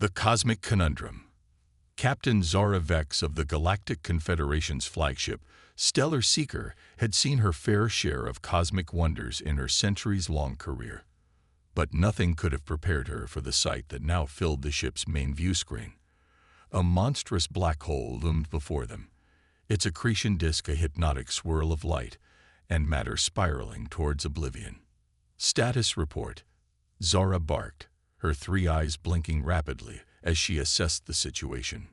The Cosmic Conundrum. Captain Zara Vex of the Galactic Confederation's flagship, Stellar Seeker, had seen her fair share of cosmic wonders in her centuries-long career. But nothing could have prepared her for the sight that now filled the ship's main view screen. A monstrous black hole loomed before them, its accretion disk a hypnotic swirl of light and matter spiraling towards oblivion. Status report. Zara barked, her three eyes blinking rapidly as she assessed the situation.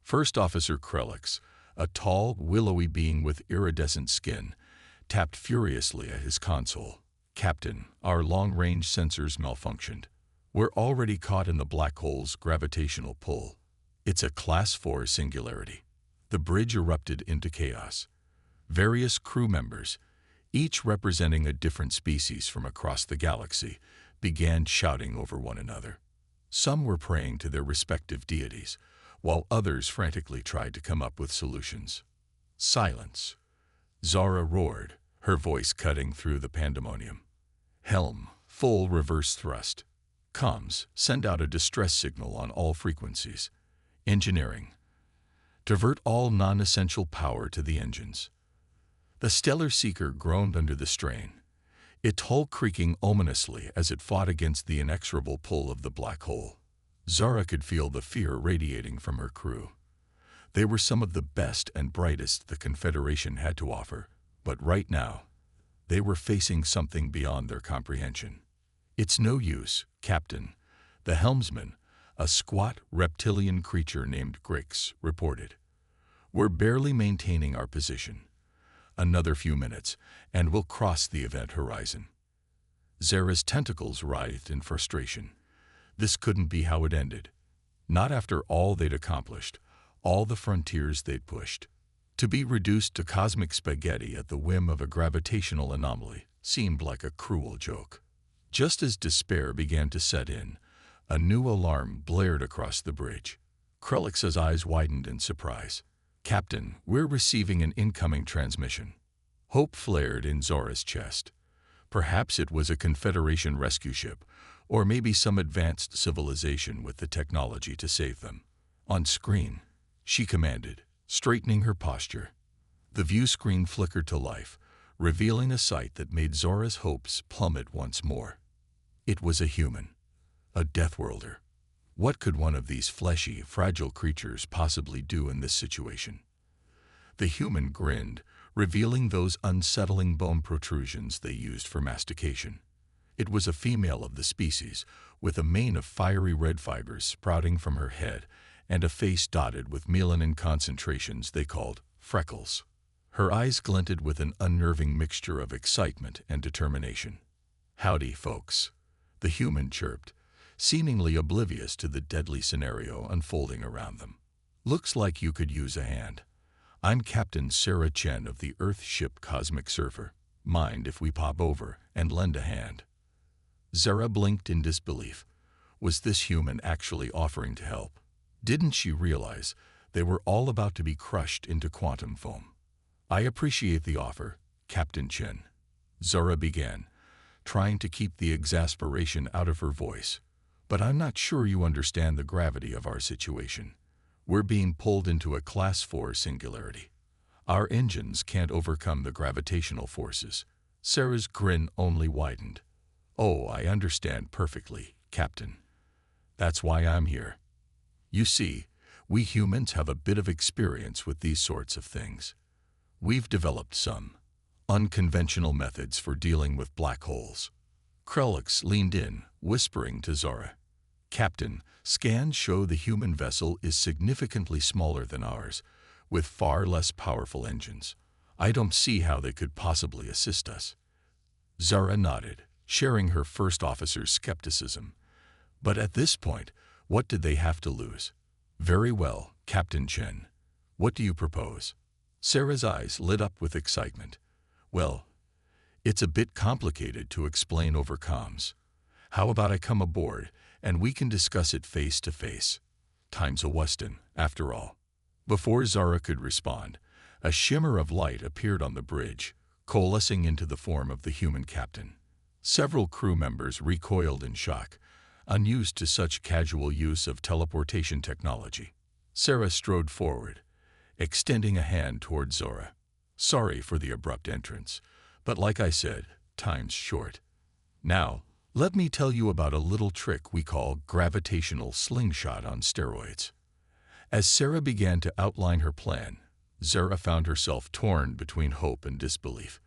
First Officer Krellix, a tall, willowy being with iridescent skin, tapped furiously at his console. "Captain, our long-range sensors malfunctioned. We're already caught in the black hole's gravitational pull. It's a Class 4 singularity." The bridge erupted into chaos. Various crew members, each representing a different species from across the galaxy, began shouting over one another. Some were praying to their respective deities, while others frantically tried to come up with solutions. "Silence!" Zara roared, her voice cutting through the pandemonium. "Helm, full reverse thrust. Comms, send out a distress signal on all frequencies. Engineering, divert all non-essential power to the engines." The Stellar Seeker groaned under the strain, its hull creaking ominously as it fought against the inexorable pull of the black hole. Zara could feel the fear radiating from her crew. They were some of the best and brightest the Confederation had to offer, but right now, they were facing something beyond their comprehension. "It's no use, Captain," the helmsman, a squat reptilian creature named Grix, reported. "We're barely maintaining our position. Another few minutes, and we'll cross the event horizon." Zara's tentacles writhed in frustration. This couldn't be how it ended. Not after all they'd accomplished, all the frontiers they'd pushed. To be reduced to cosmic spaghetti at the whim of a gravitational anomaly seemed like a cruel joke. Just as despair began to set in, a new alarm blared across the bridge. Krellix's eyes widened in surprise. "Captain, we're receiving an incoming transmission." Hope flared in Zara's chest. Perhaps it was a Confederation rescue ship, or maybe some advanced civilization with the technology to save them. "On screen," she commanded, straightening her posture. The view screen flickered to life, revealing a sight that made Zara's hopes plummet once more. It was a human, a Deathworlder. What could one of these fleshy, fragile creatures possibly do in this situation? The human grinned, revealing those unsettling bone protrusions they used for mastication. It was a female of the species, with a mane of fiery red fibers sprouting from her head and a face dotted with melanin concentrations they called freckles. Her eyes glinted with an unnerving mixture of excitement and determination. "Howdy, folks," the human chirped, seemingly oblivious to the deadly scenario unfolding around them. "Looks like you could use a hand. I'm Captain Sarah Chen of the Earth ship Cosmic Surfer. Mind if we pop over and lend a hand?" Zara blinked in disbelief. Was this human actually offering to help? Didn't she realize they were all about to be crushed into quantum foam? "I appreciate the offer, Captain Chen," Zara began, trying to keep the exasperation out of her voice. "But I'm not sure you understand the gravity of our situation. We're being pulled into a Class 4 singularity. Our engines can't overcome the gravitational forces." Sarah's grin only widened. "Oh, I understand perfectly, Captain. That's why I'm here. You see, we humans have a bit of experience with these sorts of things. We've developed some unconventional methods for dealing with black holes." Krellix leaned in, whispering to Zara. "Captain, scans show the human vessel is significantly smaller than ours, with far less powerful engines. I don't see how they could possibly assist us." Zara nodded, sharing her first officer's skepticism. But at this point, what did they have to lose? "Very well, Captain Chen. What do you propose?" Sarah's eyes lit up with excitement. "Well, it's a bit complicated to explain over comms. How about I come aboard and we can discuss it face to face? Time's a Weston, after all." Before Zara could respond, a shimmer of light appeared on the bridge, coalescing into the form of the human captain. Several crew members recoiled in shock, unused to such casual use of teleportation technology. Sarah strode forward, extending a hand toward Zora. Sorry for the abrupt entrance, but like I said, time's short. Now, let me tell you about a little trick we call gravitational slingshot on steroids. As Sarah began to outline her plan, Zara found herself torn between hope and disbelief.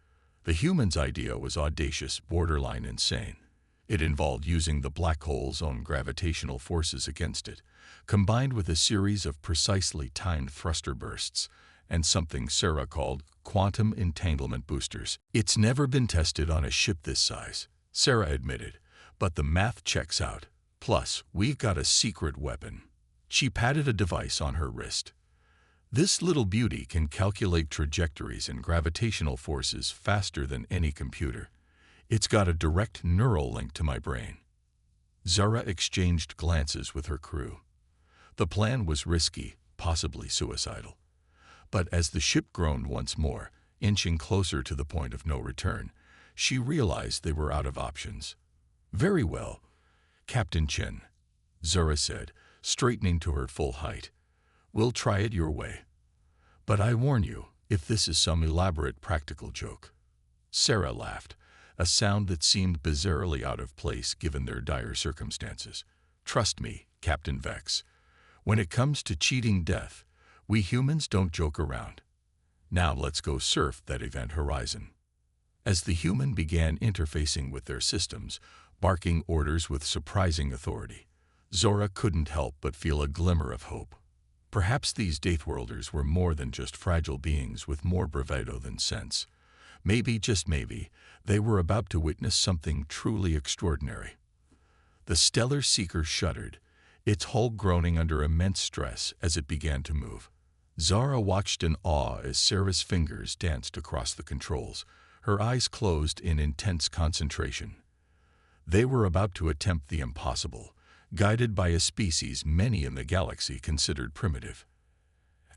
The human's idea was audacious, borderline insane. It involved using the black hole's own gravitational forces against it, combined with a series of precisely timed thruster bursts and something Sarah called quantum entanglement boosters. It's never been tested on a ship this size, Sarah admitted, but the math checks out. Plus, we've got a secret weapon. She patted a device on her wrist. This little beauty can calculate trajectories and gravitational forces faster than any computer. It's got a direct neural link to my brain. Zara exchanged glances with her crew. The plan was risky, possibly suicidal. But as the ship groaned once more, inching closer to the point of no return, she realized they were out of options. Very well, Captain Chen, Zara said, straightening to her full height. We'll try it your way. But I warn you, if this is some elaborate practical joke. Sarah laughed, a sound that seemed bizarrely out of place given their dire circumstances. Trust me, Captain Vex. When it comes to cheating death, we humans don't joke around. Now let's go surf that event horizon. As the human began interfacing with their systems, barking orders with surprising authority, Zora couldn't help but feel a glimmer of hope. Perhaps these Deathworlders were more than just fragile beings with more bravado than sense. Maybe, just maybe, they were about to witness something truly extraordinary. The stellar seeker shuddered, its hull groaning under immense stress as it began to move. Zara watched in awe as Sarah's fingers danced across the controls, her eyes closed in intense concentration. They were about to attempt the impossible, guided by a species many in the galaxy considered primitive.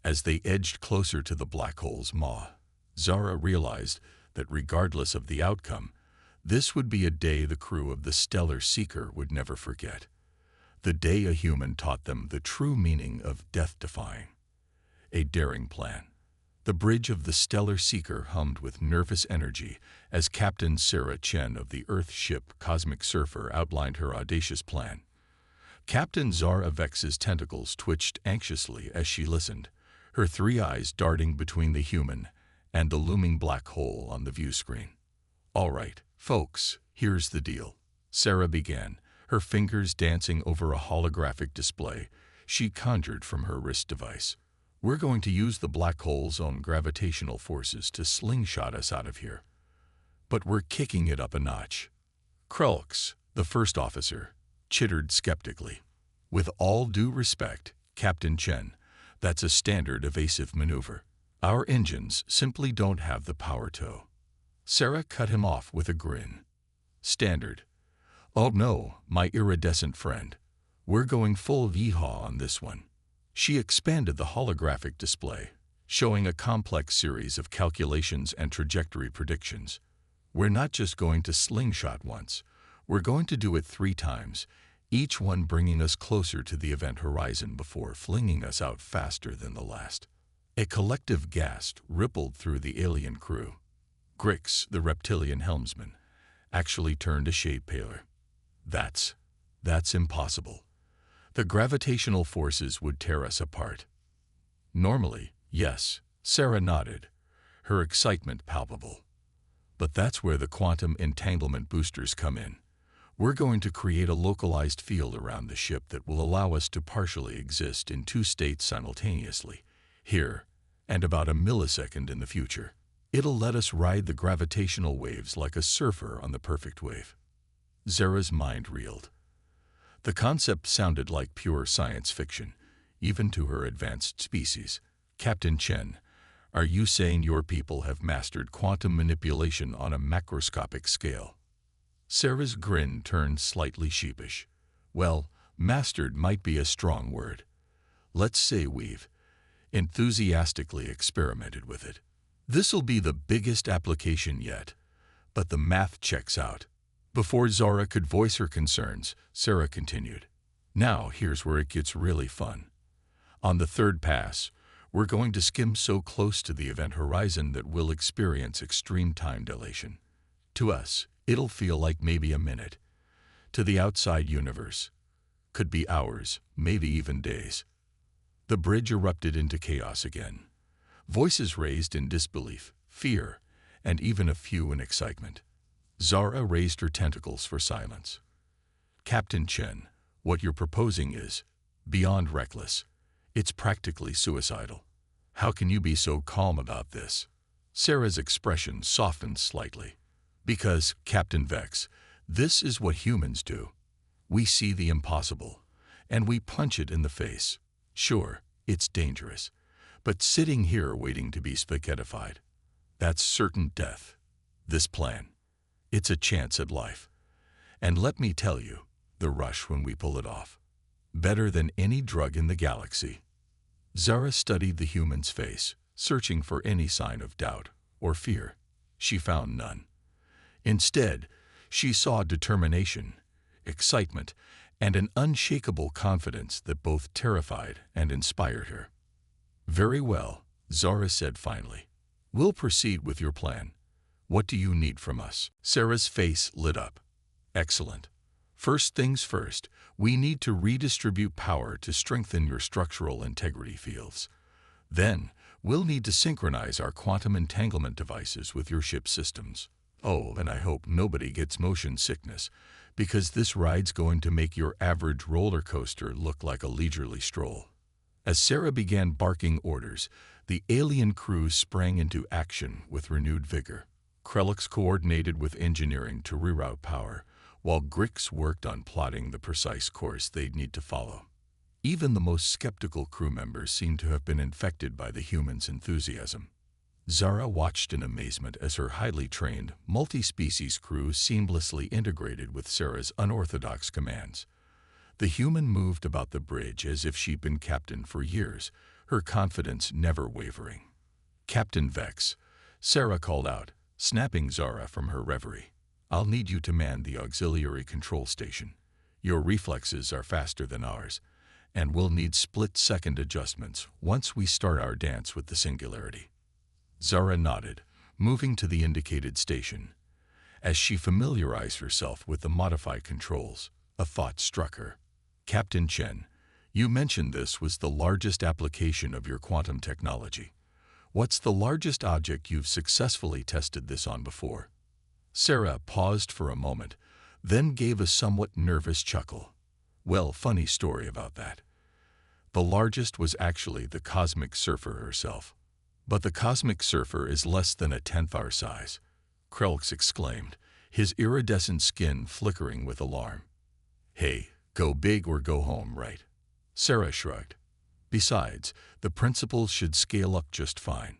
As they edged closer to the black hole's maw, Zara realized that regardless of the outcome, this would be a day the crew of the Stellar Seeker would never forget. The day a human taught them the true meaning of death-defying. A daring plan. The bridge of the Stellar Seeker hummed with nervous energy as Captain Sarah Chen of the Earth ship Cosmic Surfer outlined her audacious plan. Captain Zara Vex's tentacles twitched anxiously as she listened, her three eyes darting between the human and the looming black hole on the view screen. All right, folks, here's the deal. Sarah began, her fingers dancing over a holographic display she conjured from her wrist device. We're going to use the black hole's own gravitational forces to slingshot us out of here. But we're kicking it up a notch. Krulks, the first officer, chittered skeptically. With all due respect, Captain Chen, that's a standard evasive maneuver. Our engines simply don't have the power to. Sarah cut him off with a grin. Standard. Oh no, my iridescent friend. We're going full yeehaw on this one. She expanded the holographic display, showing a complex series of calculations and trajectory predictions. We're not just going to slingshot once, we're going to do it 3 times, each one bringing us closer to the event horizon before flinging us out faster than the last. A collective gasp rippled through the alien crew. Grix, the reptilian helmsman, actually turned a shade paler. That's impossible. The gravitational forces would tear us apart. Normally, yes, Sarah nodded, her excitement palpable. But that's where the quantum entanglement boosters come in. We're going to create a localized field around the ship that will allow us to partially exist in 2 states simultaneously, here and about a millisecond in the future. It'll let us ride the gravitational waves like a surfer on the perfect wave. Zara's mind reeled. The concept sounded like pure science fiction, even to her advanced species. Captain Chen, are you saying your people have mastered quantum manipulation on a macroscopic scale? Sarah's grin turned slightly sheepish. Well, mastered might be a strong word. Let's say we've enthusiastically experimented with it. This'll be the biggest application yet, but the math checks out. Before Zara could voice her concerns, Sarah continued. Now, here's where it gets really fun. On the third pass, we're going to skim so close to the event horizon that we'll experience extreme time dilation. To us, it'll feel like maybe a minute. To the outside universe, could be hours, maybe even days. The bridge erupted into chaos again. Voices raised in disbelief, fear, and even a few in excitement. Zara raised her tentacles for silence. Captain Chen, what you're proposing is beyond reckless. It's practically suicidal. How can you be so calm about this? Sarah's expression softened slightly. Because, Captain Vex, this is what humans do. We see the impossible, and we punch it in the face. Sure, it's dangerous, but sitting here waiting to be spaghettified, that's certain death. This plan, it's a chance at life. And let me tell you, the rush when we pull it off, better than any drug in the galaxy. Zara studied the human's face, searching for any sign of doubt or fear. She found none. Instead, she saw determination, excitement, and an unshakable confidence that both terrified and inspired her. Very well, Zara said finally. We'll proceed with your plan. What do you need from us? Sarah's face lit up. Excellent. First things first, we need to redistribute power to strengthen your structural integrity fields. Then, we'll need to synchronize our quantum entanglement devices with your ship's systems. Oh, and I hope nobody gets motion sickness, because this ride's going to make your average roller coaster look like a leisurely stroll. As Sarah began barking orders, the alien crew sprang into action with renewed vigor. Krellix coordinated with engineering to reroute power, while Grix worked on plotting the precise course they'd need to follow. Even the most skeptical crew members seemed to have been infected by the humans' enthusiasm. Zara watched in amazement as her highly trained, multi-species crew seamlessly integrated with Sarah's unorthodox commands. The human moved about the bridge as if she'd been captain for years, her confidence never wavering. Captain Vex, Sarah called out, snapping Zara from her reverie. I'll need you to man the auxiliary control station. Your reflexes are faster than ours, and we'll need split-second adjustments once we start our dance with the singularity. Zara nodded, moving to the indicated station. As she familiarized herself with the modified controls, a thought struck her. Captain Chen, you mentioned this was the largest application of your quantum technology. What's the largest object you've successfully tested this on before? Sarah paused for a moment, then gave a somewhat nervous chuckle. Well, funny story about that. The largest was actually the Cosmic Surfer herself. But the Cosmic Surfer is less than a tenth our size, Krellix exclaimed, his iridescent skin flickering with alarm. Hey, go big or go home, right? Sarah shrugged. Besides, the principles should scale up just fine.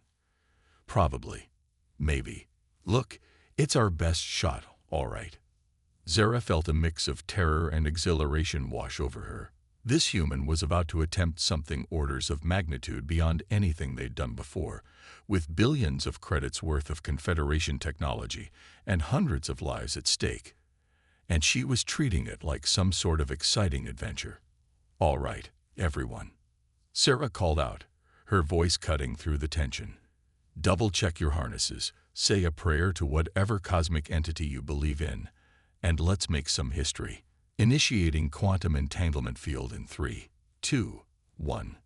Probably. Maybe. Look, it's our best shot, all right. Zara felt a mix of terror and exhilaration wash over her. This human was about to attempt something orders of magnitude beyond anything they'd done before, with billions of credits worth of Confederation technology and hundreds of lives at stake. And she was treating it like some sort of exciting adventure. All right, everyone. Sarah called out, her voice cutting through the tension. Double-check your harnesses, say a prayer to whatever cosmic entity you believe in, and let's make some history. Initiating quantum entanglement field in 3, 2, 1.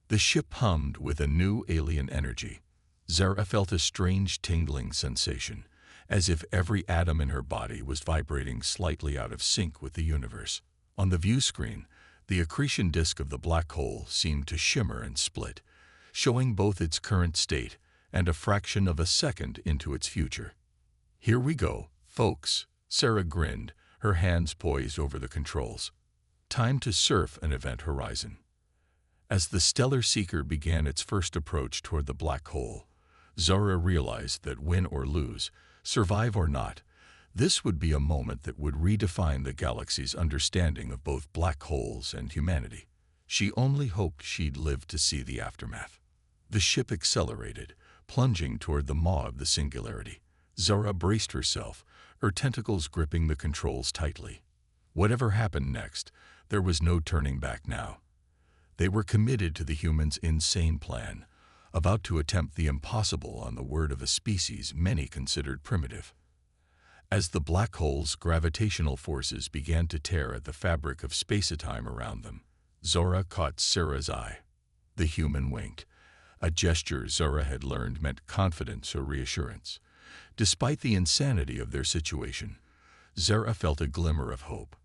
The ship hummed with a new alien energy. Zara felt a strange tingling sensation, as if every atom in her body was vibrating slightly out of sync with the universe. On the view screen, the accretion disk of the black hole seemed to shimmer and split, showing both its current state and a fraction of a second into its future. Here we go, folks, Sarah grinned, her hands poised over the controls. Time to surf an event horizon. As the Stellar Seeker began its first approach toward the black hole, Zara realized that win or lose, survive or not, this would be a moment that would redefine the galaxy's understanding of both black holes and humanity. She only hoped she'd live to see the aftermath. The ship accelerated, plunging toward the maw of the singularity. Zara braced herself, her tentacles gripping the controls tightly. Whatever happened next, there was no turning back now. They were committed to the humans' insane plan, about to attempt the impossible on the word of a species many considered primitive. As the black hole's gravitational forces began to tear at the fabric of space-time around them, Zora caught Sarah's eye. The human winked, a gesture Zora had learned meant confidence or reassurance. Despite the insanity of their situation, Zara felt a glimmer of hope.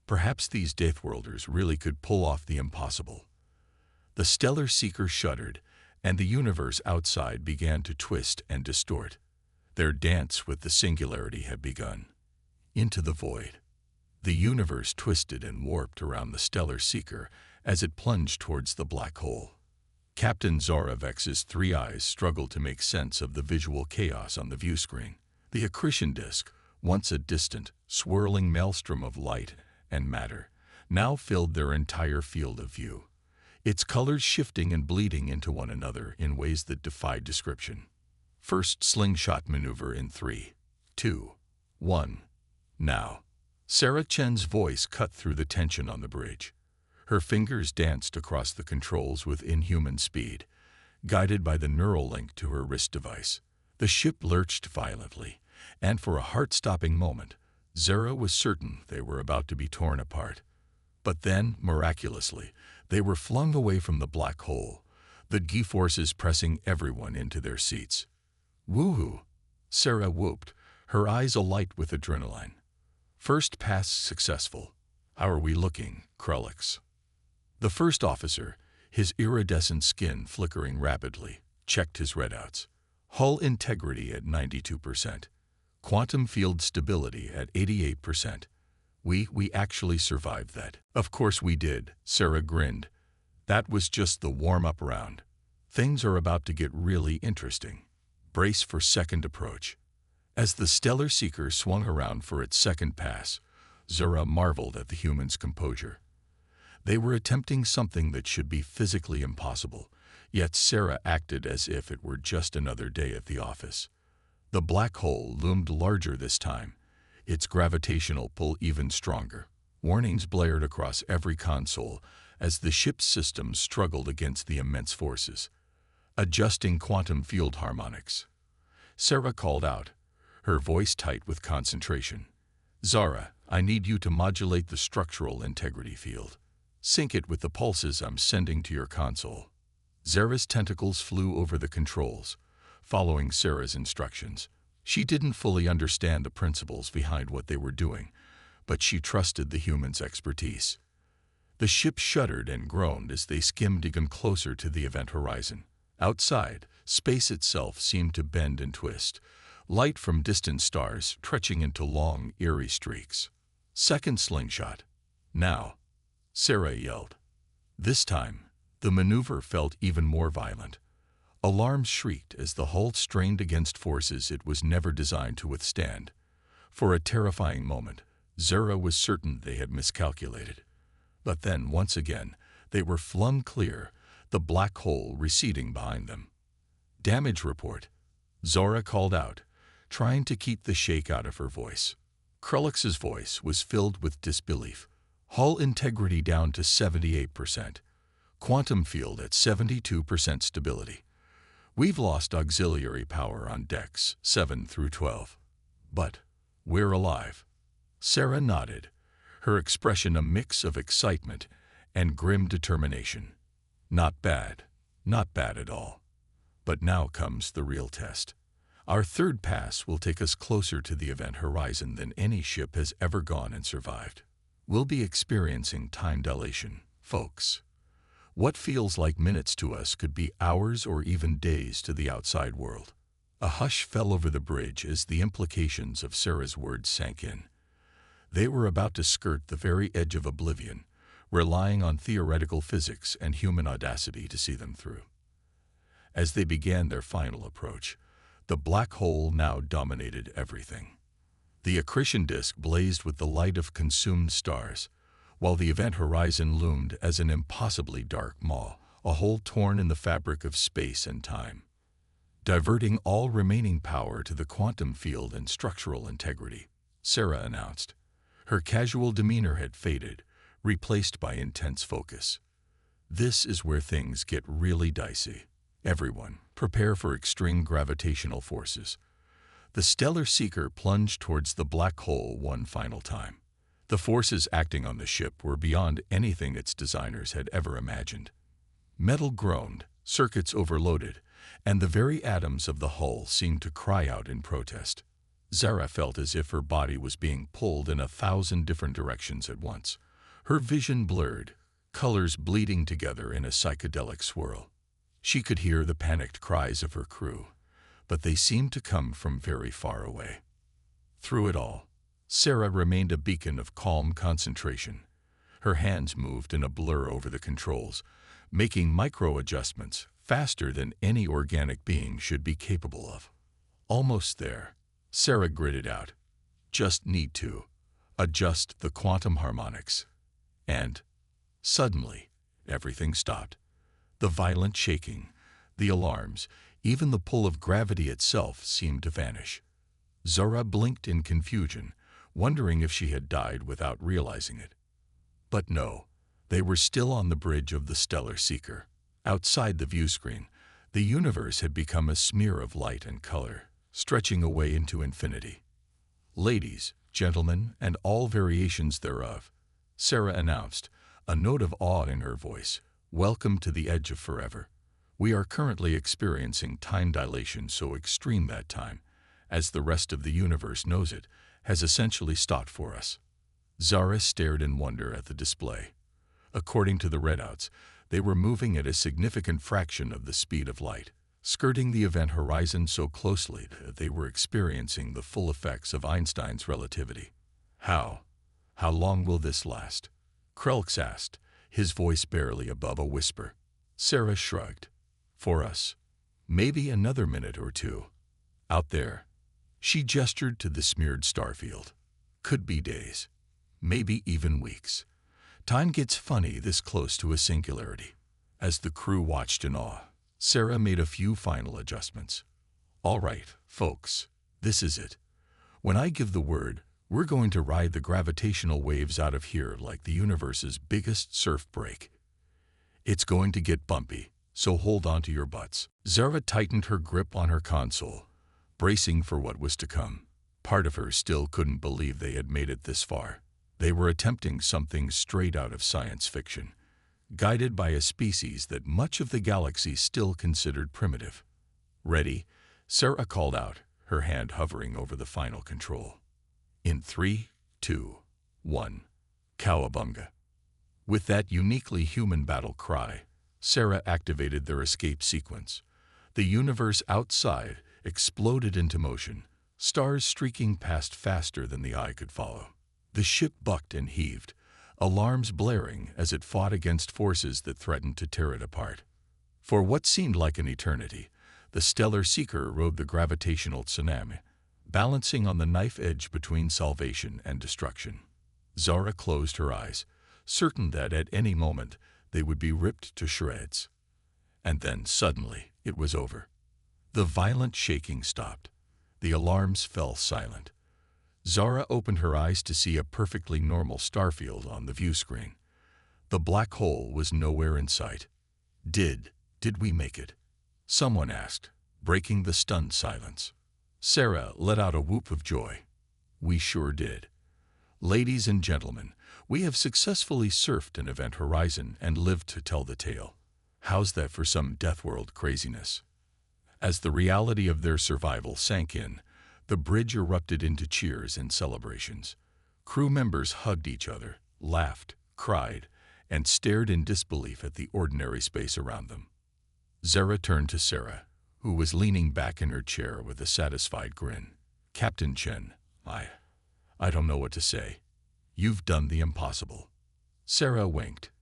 Perhaps these Deathworlders really could pull off the impossible. The stellar seeker shuddered, and the universe outside began to twist and distort. Their dance with the singularity had begun. Into the void. The universe twisted and warped around the stellar seeker as it plunged towards the black hole. Captain Zoravex's three eyes struggled to make sense of the visual chaos on the view screen. The accretion disk, once a distant, swirling maelstrom of light and matter, now filled their entire field of view, its colors shifting and bleeding into one another in ways that defied description. First slingshot maneuver in 3, 2, 1. Now. Sarah Chen's voice cut through the tension on the bridge. Her fingers danced across the controls with inhuman speed, guided by the neural link to her wrist device. The ship lurched violently, and for a heart-stopping moment, Zara was certain they were about to be torn apart. But then, miraculously, they were flung away from the black hole, the G-forces pressing everyone into their seats. Woohoo! Sarah whooped, her eyes alight with adrenaline. First pass successful. How are we looking, Krulix? The first officer, his iridescent skin flickering rapidly, checked his readouts. Hull integrity at 92%. Quantum field stability at 88%. We actually survived that. Of course we did, Sarah grinned. That was just the warm-up round. Things are about to get really interesting. Brace for second approach. As the stellar seeker swung around for its second pass, Zora marveled at the humans' composure. They were attempting something that should be physically impossible, yet Sarah acted as if it were just another day at the office. The black hole loomed larger this time, its gravitational pull even stronger. Warnings blared across every console as the ship's systems struggled against the immense forces, adjusting quantum field harmonics. Sarah called out, her voice tight with concentration. Zara, I need you to modulate the structural integrity field. Sync it with the pulses I'm sending to your console. Zara's tentacles flew over the controls, following Sarah's instructions. She didn't fully understand the principles behind what they were doing, but she trusted the humans' expertise. The ship shuddered and groaned as they skimmed even closer to the event horizon. Outside, space itself seemed to bend and twist, light from distant stars stretching into long, eerie streaks. Second slingshot. Now. Sarah yelled. This time, the maneuver felt even more violent. Alarms shrieked as the hull strained against forces it was never designed to withstand. For a terrifying moment, Zara was certain they had miscalculated. But then, once again, they were flung clear, the black hole receding behind them. Damage report. Zora called out, trying to keep the shake out of her voice. Krulix's voice was filled with disbelief. Hull integrity down to 78%. Quantum field at 72% stability. We've lost auxiliary power on decks 7 through 12. But we're alive. Sarah nodded, her expression a mix of excitement and grim determination. Not bad at all. But now comes the real test. Our third pass will take us closer to the event horizon than any ship has ever gone and survived. We'll be experiencing time dilation, folks. What feels like minutes to us could be hours or even days to the outside world. A hush fell over the bridge as the implications of Sarah's words sank in. They were about to skirt the very edge of oblivion, relying on theoretical physics and human audacity to see them through. As they began their final approach, the black hole now dominated everything. The accretion disk blazed with the light of consumed stars, while the event horizon loomed as an impossibly dark maw, a hole torn in the fabric of space and time. Diverting all remaining power to the quantum field and structural integrity, Sarah announced. Her casual demeanor had faded, replaced by intense focus. This is where things get really dicey. Everyone, prepare for extreme gravitational forces. The Stellar Seeker plunged towards the black hole one final time. The forces acting on the ship were beyond anything its designers had ever imagined. Metal groaned, circuits overloaded, and the very atoms of the hull seemed to cry out in protest. Zara felt as if her body was being pulled in 1,000 different directions at once. Her vision blurred, colors bleeding together in a psychedelic swirl. She could hear the panicked cries of her crew, but they seemed to come from very far away. Through it all, Sarah remained a beacon of calm concentration. Her hands moved in a blur over the controls, making micro-adjustments faster than any organic being should be capable of. Almost there, Sarah gritted out, "Just need to adjust the quantum harmonics." And, suddenly, everything stopped. The violent shaking, the alarms, even the pull of gravity itself seemed to vanish. Zara blinked in confusion, wondering if she had died without realizing it. But no, they were still on the bridge of the Stellar Seeker. Outside the viewscreen, the universe had become a smear of light and color, stretching away into infinity. "Ladies, gentlemen, and all variations thereof," Sarah announced, a note of awe in her voice, "welcome to the edge of forever. We are currently experiencing time dilation so extreme that time, as the rest of the universe knows it, has essentially stopped for us." Zara stared in wonder at the display. According to the readouts, they were moving at a significant fraction of the speed of light, skirting the event horizon so closely that they were experiencing the full effects of Einstein's relativity. How long will this last?" Krelks asked, his voice barely above a whisper. Sarah shrugged. "For us, maybe another minute or two. Out there," she gestured to the smeared starfield, "could be days, maybe even weeks. Time gets funny this close to a singularity." As the crew watched in awe, Sarah made a few final adjustments. "All right, folks, this is it. When I give the word, we're going to ride the gravitational waves out of here like the universe's biggest surf break. It's going to get bumpy, so hold on to your butts." Zara tightened her grip on her console, bracing for what was to come. Part of her still couldn't believe they had made it this far. They were attempting something straight out of science fiction, guided by a species that much of the galaxy still considered primitive. "Ready?" Sarah called out, her hand hovering over the final control. In 3, 2, 1, Cowabunga. With that uniquely human battle cry, Sarah activated their escape sequence. The universe outside exploded into motion, stars streaking past faster than the eye could follow. The ship bucked and heaved, alarms blaring as it fought against forces that threatened to tear it apart. For what seemed like an eternity, the Stellar Seeker rode the gravitational tsunami, balancing on the knife edge between salvation and destruction. Zara closed her eyes, certain that at any moment they would be ripped to shreds. And then, suddenly, it was over. The violent shaking stopped. The alarms fell silent. Zara opened her eyes to see a perfectly normal starfield on the viewscreen. The black hole was nowhere in sight. Did we make it?" someone asked, breaking the stunned silence. Sarah let out a whoop of joy. "We sure did. Ladies and gentlemen, we have successfully surfed an event horizon and lived to tell the tale. How's that for some Deathworld craziness?" As the reality of their survival sank in, the bridge erupted into cheers and celebrations. Crew members hugged each other, laughed, cried, and stared in disbelief at the ordinary space around them. Zara turned to Sarah, who was leaning back in her chair with a satisfied grin. "Captain Chen, I don't know what to say. You've done the impossible." Sarah winked.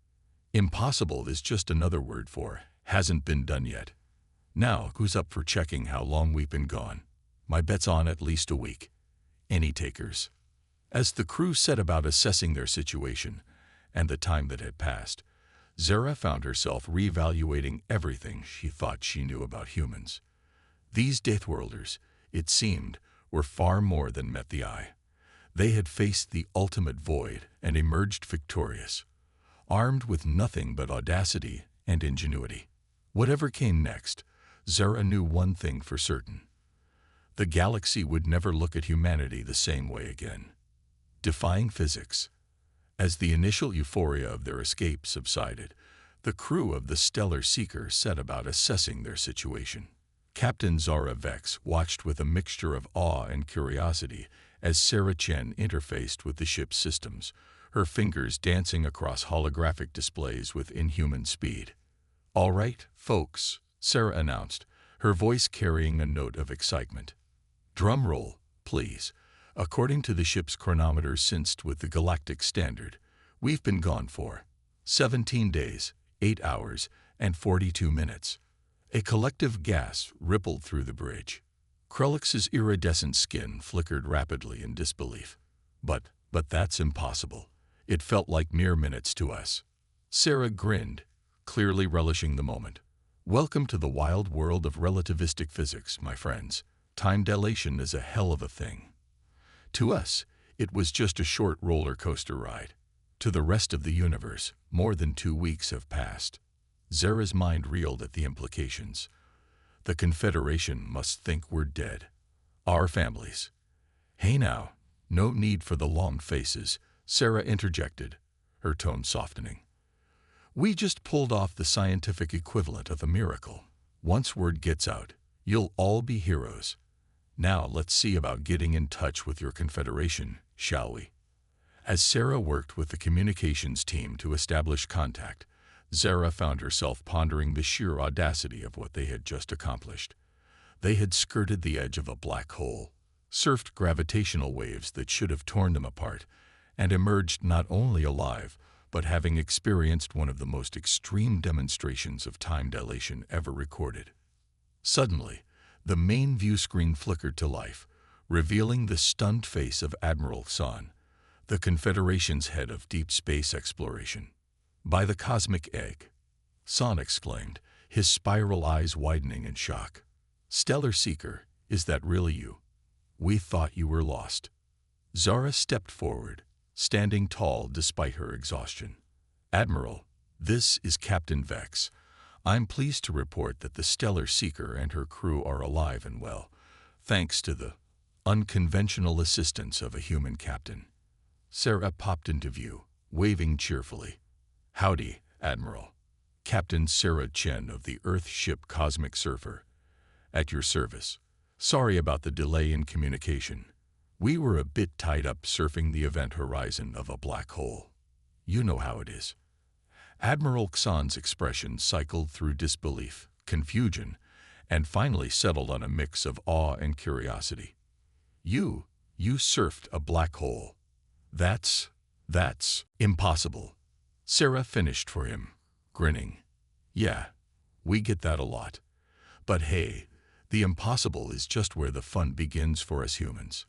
"Impossible is just another word for hasn't been done yet. Now, who's up for checking how long we've been gone? My bet's on at least a week. Any takers?" As the crew set about assessing their situation and the time that had passed, Zara found herself reevaluating everything she thought she knew about humans. These Deathworlders, it seemed, were far more than met the eye. They had faced the ultimate void and emerged victorious, armed with nothing but audacity and ingenuity. Whatever came next, Zara knew one thing for certain. The galaxy would never look at humanity the same way again. Defying physics. As the initial euphoria of their escape subsided, the crew of the Stellar Seeker set about assessing their situation. Captain Zara Vex watched with a mixture of awe and curiosity as Sarah Chen interfaced with the ship's systems, her fingers dancing across holographic displays with inhuman speed. "All right, folks," Sarah announced, her voice carrying a note of excitement. "Drum roll, please." According to the ship's chronometer synced with the galactic standard, we've been gone for 17 days, 8 hours, and 42 minutes. A collective gasp rippled through the bridge. Krellix's iridescent skin flickered rapidly in disbelief. But that's impossible. It felt like mere minutes to us. Sarah grinned, clearly relishing the moment. "Welcome to the wild world of relativistic physics, my friends. Time dilation is a hell of a thing. To us, it was just a short roller coaster ride. To the rest of the universe, more than 2 weeks have passed." Zara's mind reeled at the implications. The Confederation must think we're dead. Our families. "Hey now, no need for the long faces," Sarah interjected, her tone softening. "We just pulled off the scientific equivalent of a miracle. Once word gets out, you'll all be heroes. Now let's see about getting in touch with your Confederation, shall we?" As Sarah worked with the communications team to establish contact, Zara found herself pondering the sheer audacity of what they had just accomplished. They had skirted the edge of a black hole, surfed gravitational waves that should have torn them apart, and emerged not only alive, but having experienced one of the most extreme demonstrations of time dilation ever recorded. Suddenly, the main view screen flickered to life, revealing the stunned face of Admiral Xan, the Confederation's head of deep space exploration. "By the cosmic egg!" Xan exclaimed, his spiral eyes widening in shock. "Stellar Seeker, is that really you? We thought you were lost." Zara stepped forward, standing tall despite her exhaustion. "Admiral, this is Captain Vex. I'm pleased to report that the Stellar Seeker and her crew are alive and well, thanks to the unconventional assistance of a human captain." Sarah popped into view, waving cheerfully. "Howdy, Admiral. Captain Sarah Chen of the Earth ship Cosmic Surfer. At your service. Sorry about the delay in communication. We were a bit tied up surfing the event horizon of a black hole. You know how it is." Admiral Xan's expression cycled through disbelief, confusion, and finally settled on a mix of awe and curiosity. You surfed a black hole. That's impossible." Sarah finished for him, grinning. "Yeah, we get that a lot. But hey, the impossible is just where the fun begins for us humans."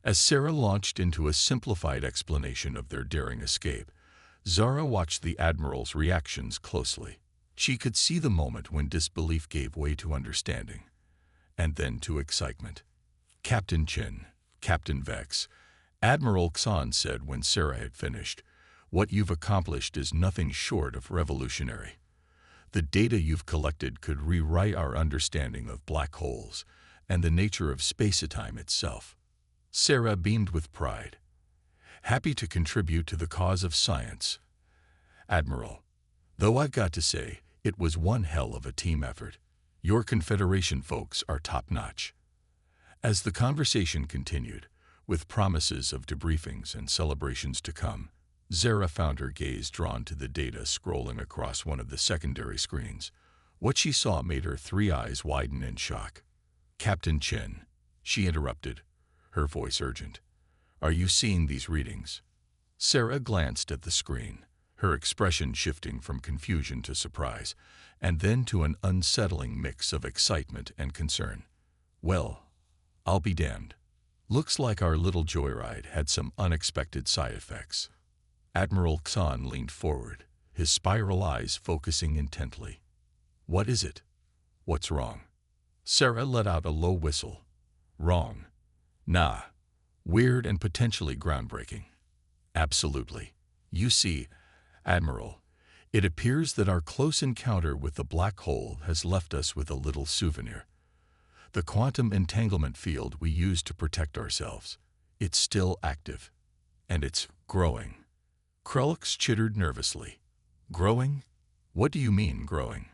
As Sarah launched into a simplified explanation of their daring escape, Zara watched the Admiral's reactions closely. She could see the moment when disbelief gave way to understanding, and then to excitement. "Captain Chen, Captain Vex," Admiral Xan said when Sarah had finished, "what you've accomplished is nothing short of revolutionary. The data you've collected could rewrite our understanding of black holes and the nature of space-time itself." Sarah beamed with pride. "Happy to contribute to the cause of science, Admiral. Though I've got to say, it was one hell of a team effort. Your Confederation folks are top-notch." As the conversation continued, with promises of debriefings and celebrations to come, Zara found her gaze drawn to the data scrolling across one of the secondary screens. What she saw made her 3 eyes widen in shock. "Captain Chen," she interrupted, her voice urgent. "Are you seeing these readings?" Sarah glanced at the screen, her expression shifting from confusion to surprise, and then to an unsettling mix of excitement and concern. "Well, I'll be damned. Looks like our little joyride had some unexpected side effects." Admiral Xan leaned forward, his spiral eyes focusing intently. "What is it? What's wrong?" Sarah let out a low whistle. "Wrong? Nah. Weird and potentially groundbreaking. Absolutely. You see, Admiral, it appears that our close encounter with the black hole has left us with a little souvenir. The quantum entanglement field we use to protect ourselves. It's still active. And it's growing. Krulix chittered nervously. Growing? What do you mean, growing?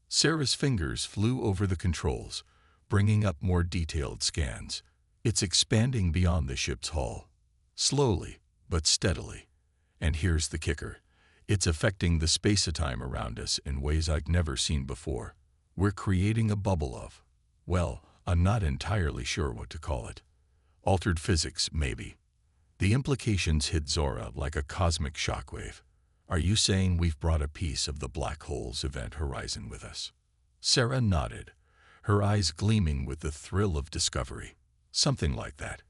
Sarah's fingers flew over the controls, bringing up more detailed scans. It's expanding beyond the ship's hull. Slowly, but steadily. And here's the kicker. It's affecting the space-time around us in ways I've never seen before. We're creating a bubble of, well, I'm not entirely sure what to call it. Altered physics, maybe. The implications hit Zora like a cosmic shockwave. Are you saying we've brought a piece of the black hole's event horizon with us? Sarah nodded, her eyes gleaming with the thrill of discovery. Something like that.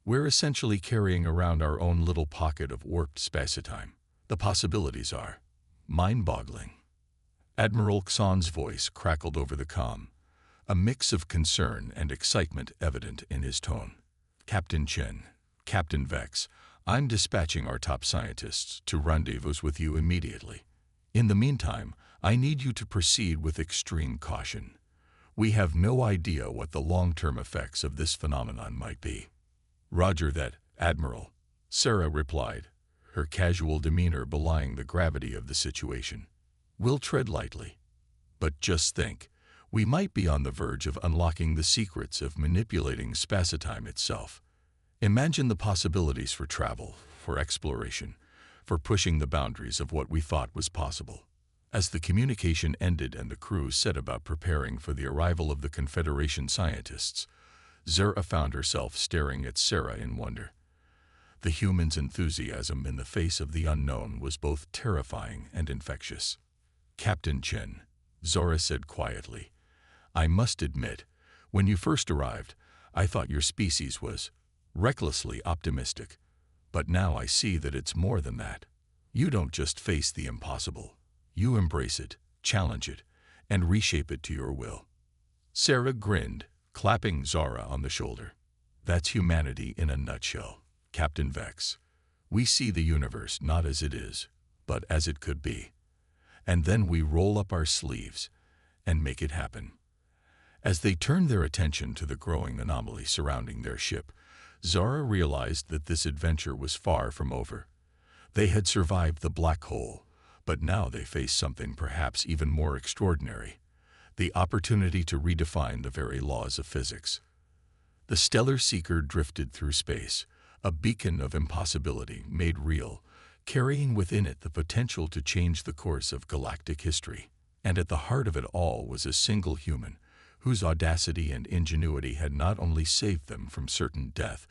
We're essentially carrying around our own little pocket of warped space-time. The possibilities are mind-boggling. Admiral Xan's voice crackled over the comm, a mix of concern and excitement evident in his tone. Captain Chen, Captain Vex, I'm dispatching our top scientists to rendezvous with you immediately. In the meantime, I need you to proceed with extreme caution. We have no idea what the long-term effects of this phenomenon might be. Roger that, Admiral, Sarah replied, her casual demeanor belying the gravity of the situation. We'll tread lightly. But just think, we might be on the verge of unlocking the secrets of manipulating spacetime itself. Imagine the possibilities for travel, for exploration, for pushing the boundaries of what we thought was possible. As the communication ended and the crew set about preparing for the arrival of the Confederation scientists, Zara found herself staring at Sarah in wonder. The human's enthusiasm in the face of the unknown was both terrifying and infectious. Captain Chen, Zora said quietly, I must admit, when you first arrived, I thought your species was recklessly optimistic, but now I see that it's more than that. You don't just face the impossible. You embrace it, challenge it, and reshape it to your will. Sarah grinned, clapping Zara on the shoulder. That's humanity in a nutshell, Captain Vex. We see the universe not as it is, but as it could be. And then we roll up our sleeves and make it happen. As they turned their attention to the growing anomaly surrounding their ship, Zara realized that this adventure was far from over. They had survived the black hole, but now they faced something perhaps even more extraordinary, the opportunity to redefine the very laws of physics. The stellar seeker drifted through space, a beacon of impossibility made real, carrying within it the potential to change the course of galactic history. And at the heart of it all was a single human, whose audacity and ingenuity had not only saved them from certain death,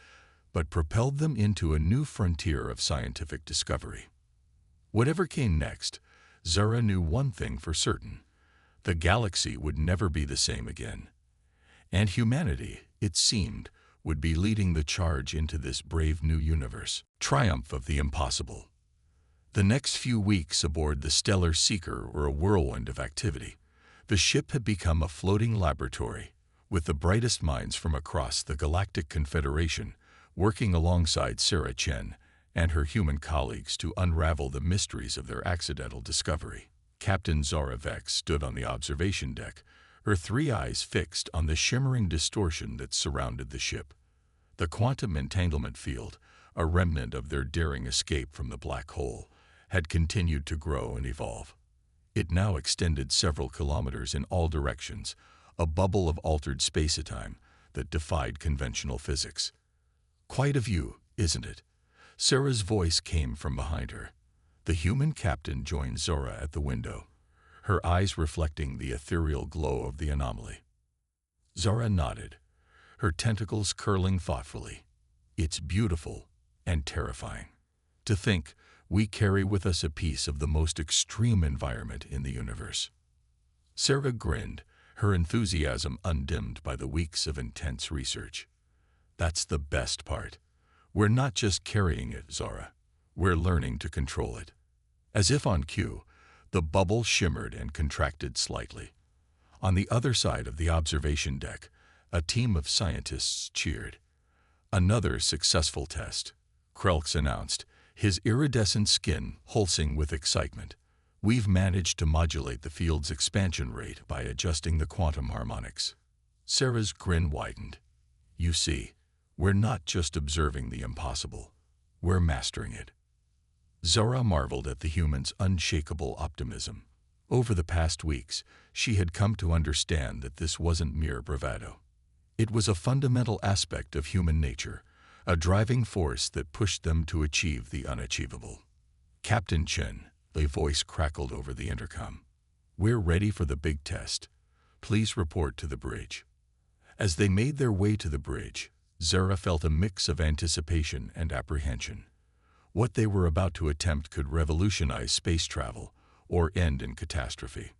but propelled them into a new frontier of scientific discovery. Whatever came next, Zara knew one thing for certain. The galaxy would never be the same again. And humanity, it seemed, would be leading the charge into this brave new universe. Triumph of the impossible. The next few weeks aboard the Stellar Seeker were a whirlwind of activity. The ship had become a floating laboratory, with the brightest minds from across the Galactic Confederation working alongside Sarah Chen and her human colleagues to unravel the mysteries of their accidental discovery. Captain Zara Vex stood on the observation deck, her three eyes fixed on the shimmering distortion that surrounded the ship. The quantum entanglement field, a remnant of their daring escape from the black hole, had continued to grow and evolve. It now extended several kilometers in all directions, a bubble of altered spacetime that defied conventional physics. Quite a view, isn't it? Sarah's voice came from behind her. The human captain joined Zora at the window, her eyes reflecting the ethereal glow of the anomaly. Zora nodded, her tentacles curling thoughtfully. It's beautiful and terrifying. To think we carry with us a piece of the most extreme environment in the universe. Sarah grinned, her enthusiasm undimmed by the weeks of intense research. That's the best part. We're not just carrying it, Zora. We're learning to control it. As if on cue, the bubble shimmered and contracted slightly. On the other side of the observation deck, a team of scientists cheered. Another successful test, Krelks announced, his iridescent skin pulsing with excitement. We've managed to modulate the field's expansion rate by adjusting the quantum harmonics. Sarah's grin widened. You see, we're not just observing the impossible, we're mastering it. Zara marveled at the human's unshakable optimism. Over the past weeks, she had come to understand that this wasn't mere bravado. It was a fundamental aspect of human nature, a driving force that pushed them to achieve the unachievable. Captain Chen, a voice crackled over the intercom. We're ready for the big test. Please report to the bridge. As they made their way to the bridge, Zara felt a mix of anticipation and apprehension. What they were about to attempt could revolutionize space travel or end in catastrophe.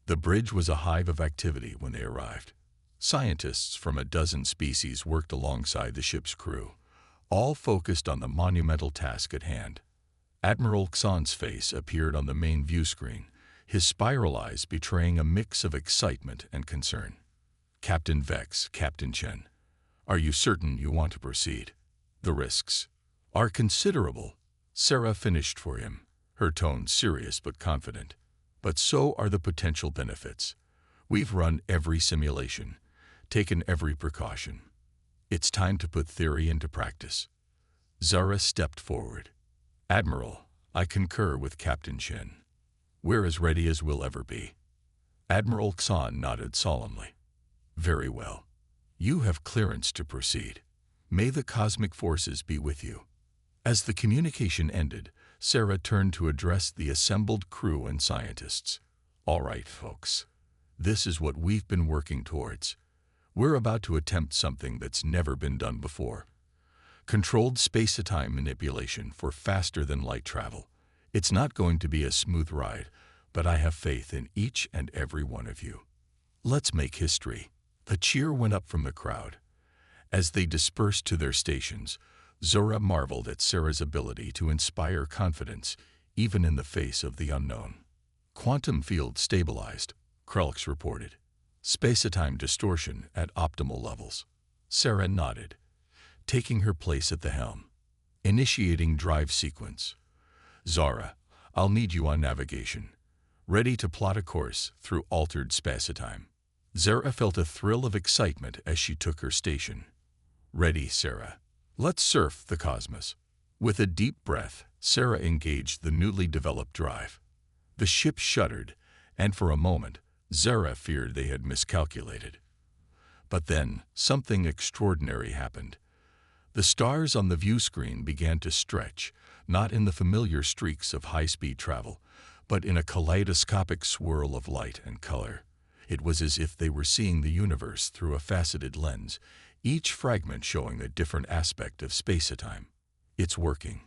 The bridge was a hive of activity when they arrived. Scientists from a dozen species worked alongside the ship's crew, all focused on the monumental task at hand. Admiral Xan's face appeared on the main view screen, his spiral eyes betraying a mix of excitement and concern. Captain Vex, Captain Chen, are you certain you want to proceed? The risks are considerable. Sarah finished for him, her tone serious but confident. But so are the potential benefits. We've run every simulation, taken every precaution. It's time to put theory into practice. Zara stepped forward. Admiral, I concur with Captain Chen. We're as ready as we'll ever be. Admiral Xan nodded solemnly. Very well. You have clearance to proceed. May the cosmic forces be with you. As the communication ended, Sarah turned to address the assembled crew and scientists. All right, folks. This is what we've been working towards. We're about to attempt something that's never been done before. Controlled space-time manipulation for faster-than-light travel. It's not going to be a smooth ride, but I have faith in each and every one of you. Let's make history. A cheer went up from the crowd. As they dispersed to their stations, Zora marveled at Sarah's ability to inspire confidence, even in the face of the unknown. Quantum field stabilized, Krelks reported. Space-time distortion at optimal levels. Sarah nodded, taking her place at the helm. Initiating drive sequence. Zara, I'll need you on navigation, ready to plot a course through altered space-time. Zara felt a thrill of excitement as she took her station. Ready, Sarah. Let's surf the cosmos. With a deep breath, Sarah engaged the newly developed drive. The ship shuddered, and for a moment, Zara feared they had miscalculated. But then, something extraordinary happened. The stars on the view screen began to stretch, not in the familiar streaks of high-speed travel, but in a kaleidoscopic swirl of light and color. It was as if they were seeing the universe through a faceted lens, each fragment showing a different aspect of space-time. It's working,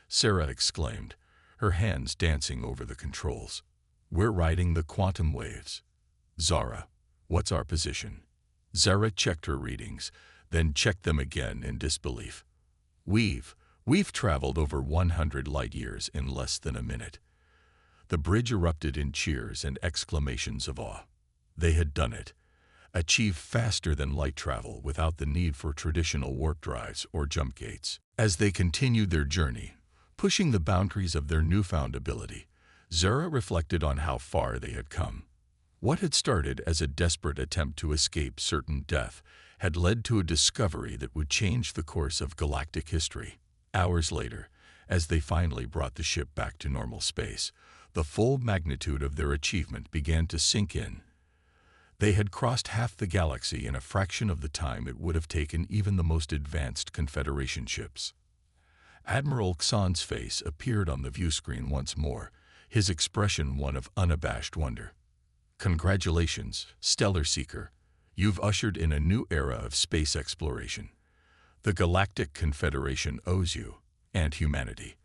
Sarah exclaimed, her hands dancing over the controls. We're riding the quantum waves. Zara, what's our position? Zara checked her readings, then checked them again in disbelief. We've traveled over 100 light-years in less than a minute. The bridge erupted in cheers and exclamations of awe. They had done it. Achieved faster-than-light travel without the need for traditional warp drives or jump gates. As they continued their journey, pushing the boundaries of their newfound ability, Zara reflected on how far they had come. What had started as a desperate attempt to escape certain death had led to a discovery that would change the course of galactic history. Hours later, as they finally brought the ship back to normal space, the full magnitude of their achievement began to sink in. They had crossed half the galaxy in a fraction of the time it would have taken even the most advanced Confederation ships. Admiral Xan's face appeared on the view screen once more, his expression one of unabashed wonder. Congratulations, Stellar Seeker. You've ushered in a new era of space exploration. The Galactic Confederation owes you, and humanity,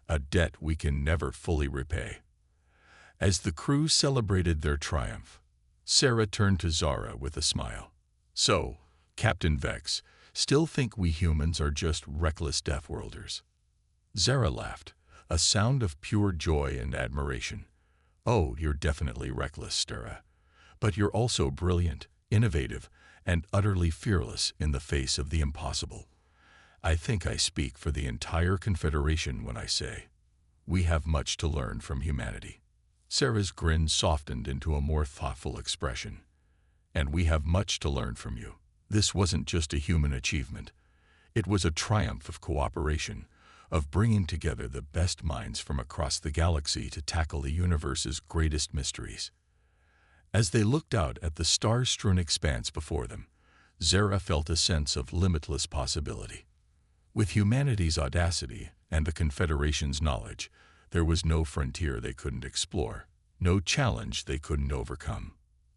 a debt we can never fully repay. As the crew celebrated their triumph, Sarah turned to Zara with a smile. So, Captain Vex, still think we humans are just reckless Deathworlders? Zara laughed, a sound of pure joy and admiration. Oh, you're definitely reckless, Sarah. But you're also brilliant, innovative, and utterly fearless in the face of the impossible. I think I speak for the entire Confederation when I say, we have much to learn from humanity. Sarah's grin softened into a more thoughtful expression. And we have much to learn from you. This wasn't just a human achievement. It was a triumph of cooperation, of bringing together the best minds from across the galaxy to tackle the universe's greatest mysteries. As they looked out at the star-strewn expanse before them, Zara felt a sense of limitless possibility. With humanity's audacity and the Confederation's knowledge, there was no frontier they couldn't explore, no challenge they couldn't overcome.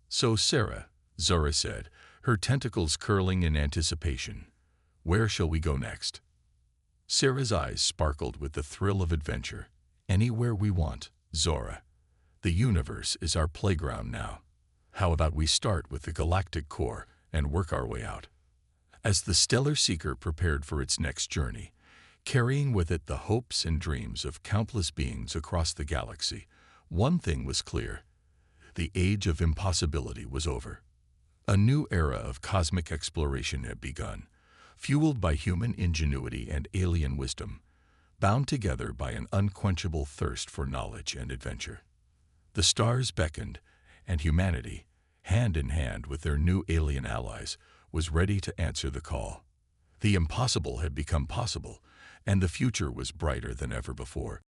So Sarah, Zara said, her tentacles curling in anticipation, where shall we go next? Sarah's eyes sparkled with the thrill of adventure. Anywhere we want, Zora. The universe is our playground now. How about we start with the galactic core and work our way out? As the Stellar Seeker prepared for its next journey, carrying with it the hopes and dreams of countless beings across the galaxy, one thing was clear. The age of impossibility was over. A new era of cosmic exploration had begun, fueled by human ingenuity and alien wisdom, bound together by an unquenchable thirst for knowledge and adventure. The stars beckoned, and humanity, hand in hand with their new alien allies, was ready to answer the call. The impossible had become possible, and the future was brighter than ever before.